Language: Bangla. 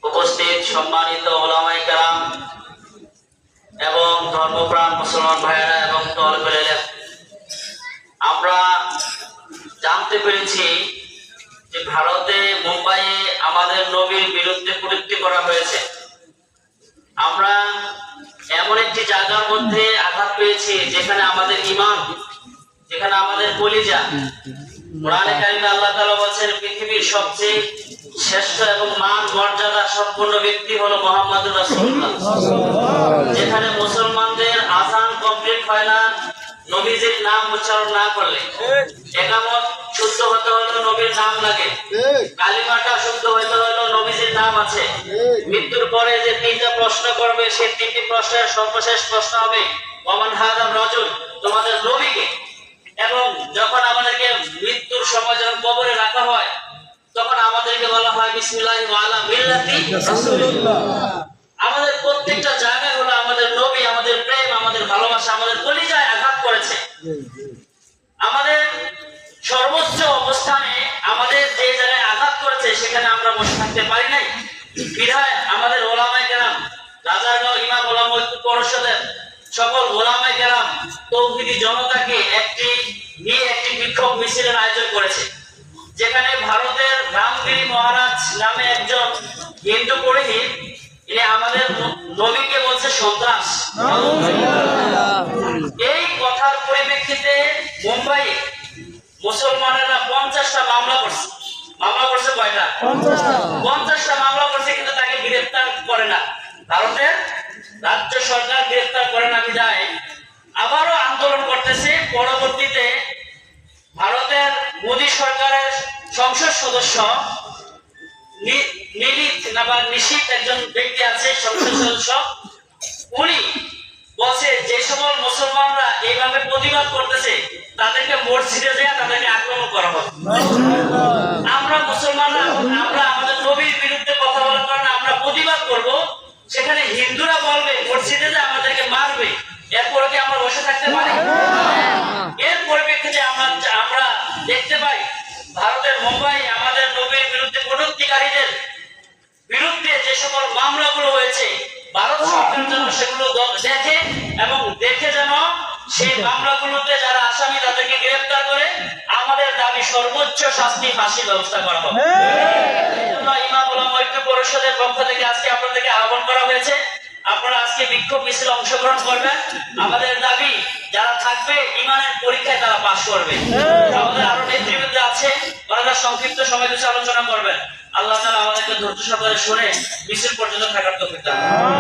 উপস্থিত সম্মানিত উলামায়ে কেরাম এবং ধর্মপ্রাণ মুসলমান ভাইয়েরা এবং তলবে ইলম, আমরা জানতে পেরেছি যে ভারতে মুম্বাইয়ে আমাদের নবীর বিরুদ্ধে কটূক্তি করা হয়েছে। আমরা এমন একটি জায়গার মধ্যে আঘাত পেয়েছি যেখানে আমাদের ঈমান, যেখানে আমাদের কলিজা। কোরআনে কারিমে আল্লাহ তাআলা বলেন পৃথিবীর সবচেয়ে শ্রেষ্ঠ এবং মান মর্যাদা সম্পন্ন ব্যক্তি হলো মুহাম্মদুর রাসূলুল্লাহ। যেখানে মুসলমানদের আযান কমপ্লিট হয় না নবীজির নাম উচ্চারণ না করলে, ইকামত শুদ্ধ হতে হলে নবীর নাম লাগে, কালিমাটা শুদ্ধ হতে হলে নবীজির নাম আছে। মৃত্যুর পরে যে তিনটা প্রশ্ন করবে সেই তিনটি প্রশ্নের সর্বশেষ প্রশ্ন হবে ওমান হাযা রাজুল, তোমাদের নবীকে। এবং যখন আমাদেরকে মৃত্যুর সময় যখন কবরে রাখা হয় তখন আমাদেরকে বলা হয় বিসমিল্লাহি ওয়া আলা মিল্লাতি রাসূলুল্লাহ। আমাদের প্রত্যেকটা জায়গায় হলো আমাদের নবী, আমাদের প্রেম, আমাদের ভালোবাসা, আমাদের কলিজায় আঘাত করেছে। আমাদের সর্বোচ্চ অবস্থানে আমাদের যে জায়গায় আঘাত করেছে সেখানে আমরা বসে থাকতে পারি নাই। বিধায় আমাদের উলামায়ে কেরাম, রাজারগাঁও ইমাম উলামা ঐক্য পরিষদের সকল উলামায়ে কেরাম তৌহিদি জনতাকে একটি বিক্ষোভ মিছিলের আয়োজন করেছে, যেখানে ভারতের রামগিরি মহারাজ নামে একজন হিন্দু পুরোহিত, ইনি আমাদের নবীকে বলছে সন্ত্রাস। এই কথার পরিপ্রেক্ষিতে মুম্বাই মুসলমানেরা 50টা মামলা করছে। মামলা করছে কয়টা? 50টা মামলা করছে, কিন্তু তাকে গ্রেফতার করে না। ভারতের রাজ্য সরকার গ্রেফতার করে না বিধায় আবারও আন্দোলন করতেছে। পরবর্তীতে ভারতের মোদী সরকারের সংসদ সদস্য নিশীথ একজন ব্যক্তি আছে, সংসদ সদস্য, উনি বলছে যে সকল মুসলমানরা এইভাবে প্রতিবাদ করতেছে তাদেরকে মসজিদে যায় তাদেরকে আক্রমণ করা হবে। আমরা মুসলমানরা আমরা আমাদের নবীর বিরুদ্ধে কথা বলার কারণে আমরা প্রতিবাদ করব, সেখানে হিন্দুরা বলবে মসজিদে যায় আমাদেরকে মারবে, এরপরে কি আমরা বসে থাকতে পারি? এর পরিপ্রেক্ষিতে আমরা দেখতে পাই ভারতের মুম্বাই আমাদের নবীর বিরুদ্ধে কটূক্তিকারীদের বিরুদ্ধে যে সকল মামলাগুলো হয়েছে, ভারত সরকার যেন সেগুলো দেখে এবং দেখে যেন সেই মামলাগুলোতে যারা আসামি তাদেরকে গ্রেফতার করে। আমাদের দাবি সর্বোচ্চ শাস্তি, ফাঁসির ব্যবস্থা করা হবে। ইমাম উলামা ঐক্য পরিষদের পক্ষ থেকে আজকে আপনাদেরকে আহ্বান করা হয়েছে, আপনারা আজকে বিক্ষোভ মিছিলে অংশগ্রহণ করবেন। আমাদের দাবি যারা থাকবে ঈমানের পরীক্ষায় তারা পাস করবে। আমাদের আরো নেতৃবৃন্দ আছে, ওনারা সংক্ষিপ্ত সময় কিছু আলোচনা করবেন। আল্লাহ তাআলা আমাদেরকে ধৈর্য সহকারে শুনে মিছিল পর্যন্ত থাকার তৌফিক দান করুন।